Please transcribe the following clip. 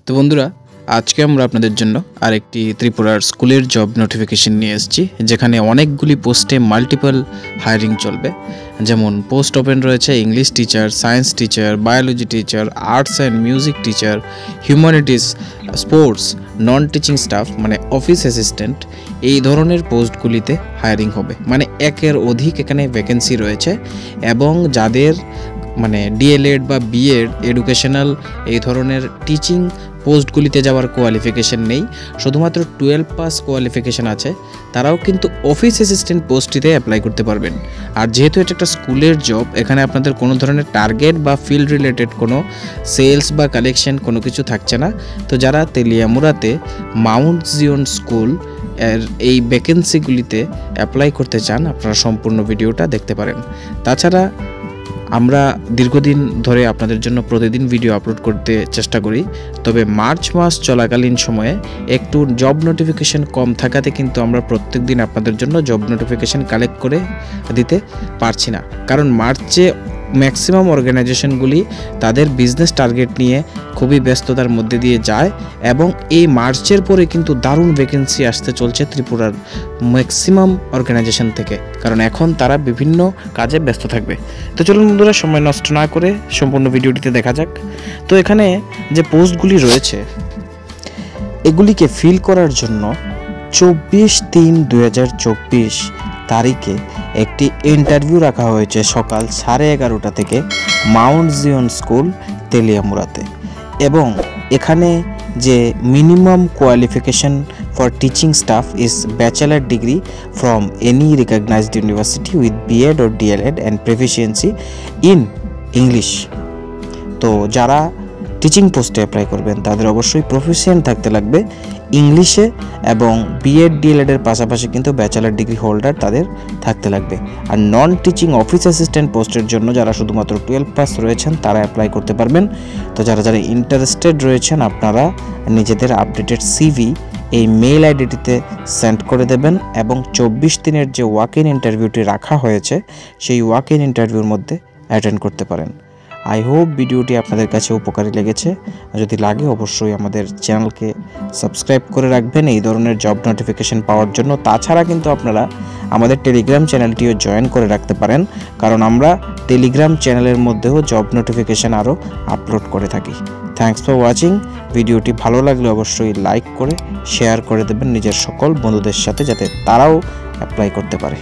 তো বন্ধুরা, আজকে আমরা আপনাদের জন্য আরেকটি ত্রিপুরার স্কুলের জব নোটিফিকেশন নিয়ে এসেছি, যেখানে অনেকগুলি পোস্টে মাল্টিপল হায়ারিং চলবে। যেমন পোস্ট ওপেন রয়েছে English teacher, science teacher, biology teacher, arts and music teacher, humanities, sports, non teaching staff মানে অফিস অ্যাসিস্ট্যান্ট, এই ধরনের পোস্টগুলিতে হায়ারিং হবে। মানে একের অধিক এখানে ভ্যাকেন্সি রয়েছে এবং যাদের মানে ডিএলএড বা বিএড এডুকেশনাল এই ধরনের টিচিং পোস্টগুলিতে যাওয়ার কোয়ালিফিকেশন নেই, শুধুমাত্র 12 পাস কোয়ালিফিকেশন আছে, তারাও কিন্তু অফিস অ্যাসিস্ট্যান্ট পোস্টটিতে অ্যাপ্লাই করতে পারবেন। আর যেহেতু এটা একটা স্কুলের জব, এখানে আপনাদের কোনো ধরনের টার্গেট বা ফিল্ড রিলেটেড কোনো সেলস বা কালেকশন কোনো কিছু থাকছে না। তো যারা তেলিয়ামুড়াতে মাউন্ট জিয়ন স্কুল এর এই ভ্যাকেন্সিগুলিতে অ্যাপ্লাই করতে চান, আপনারা সম্পূর্ণ ভিডিওটা দেখতে পারেন। তাছাড়া আমরা দীর্ঘদিন ধরে আপনাদের জন্য প্রতিদিন ভিডিও আপলোড করতে চেষ্টা করি, তবে মার্চ মাস চলাকালীন সময়ে একটু জব নোটিফিকেশন কম থাকাতে কিন্তু আমরা প্রত্যেক দিন আপনাদের জন্য জব নোটিফিকেশন কালেক্ট করে দিতে পারছি না। কারণ মার্চে ম্যাক্সিমাম অর্গানাইজেশনগুলি তাদের বিজনেস টার্গেট নিয়ে খুবই ব্যস্ততার মধ্যে দিয়ে যায় এবং এই মার্চের পরে কিন্তু দারুণ ভ্যাকেন্সি আসতে চলছে ত্রিপুরার ম্যাক্সিমাম অর্গানাইজেশন থেকে, কারণ এখন তারা বিভিন্ন কাজে ব্যস্ত থাকবে। তো চলুন বন্ধুরা, সময় নষ্ট না করে সম্পূর্ণ ভিডিওটিতে দেখা যাক। তো এখানে যে পোস্টগুলি রয়েছে এগুলিকে ফিল করার জন্য 24/3/2024 তারিখে একটি ইন্টারভিউ রাখা হয়েছে সকাল 11:30 থেকে মাউন্ট জিয়ন স্কুল তেলিয়ামুড়াতে। এবং এখানে যে minimum qualification for teaching staff is bachelor degree from any recognised university with BEd or DElEd and proficiency in English. তো যারা টিচিং পোস্টে অ্যাপ্লাই করবেন তাদের অবশ্যই প্রফিসিয়েন্ট থাকতে লাগবে ইংলিশে, এবং বিএড ডিএলএডের পাশাপাশি কিন্তু ব্যাচেলার ডিগ্রি হোল্ডার তাদের থাকতে লাগবে। আর নন টিচিং অফিস অ্যাসিস্ট্যান্ট পোস্টের জন্য যারা শুধুমাত্র 12 পাস রয়েছেন তারা অ্যাপ্লাই করতে পারবেন। তো যারা ইন্টারেস্টেড রয়েছেন আপনারা নিজেদের আপডেটেড সিভি এই মেইল আইডিটিতে সেন্ড করে দেবেন এবং 24 দিনের যে ওয়াক ইন ইন্টারভিউটি রাখা হয়েছে সেই ওয়াক ইন ইন্টারভিউর মধ্যে অ্যাটেন্ড করতে পারেন। আই হোপ ভিডিওটি আপনাদের কাছে উপকারী লেগেছে। যদি লাগে অবশ্যই আমাদের চ্যানেলকে সাবস্ক্রাইব করে রাখবেন এই ধরনের জব নোটিফিকেশন পাওয়ার জন্য। তাছাড়া কিন্তু আপনারা আমাদের টেলিগ্রাম চ্যানেলটিও জয়েন করে রাখতে পারেন, কারণ আমরা টেলিগ্রাম চ্যানেলের মধ্যেও জব নোটিফিকেশন আরও আপলোড করে থাকি। Thanks for watching. ভিডিওটি ভালো লাগলে অবশ্যই লাইক করে শেয়ার করে দেবেন নিজের সকল বন্ধুদের সাথে, যাতে তারাও অ্যাপ্লাই করতে পারে।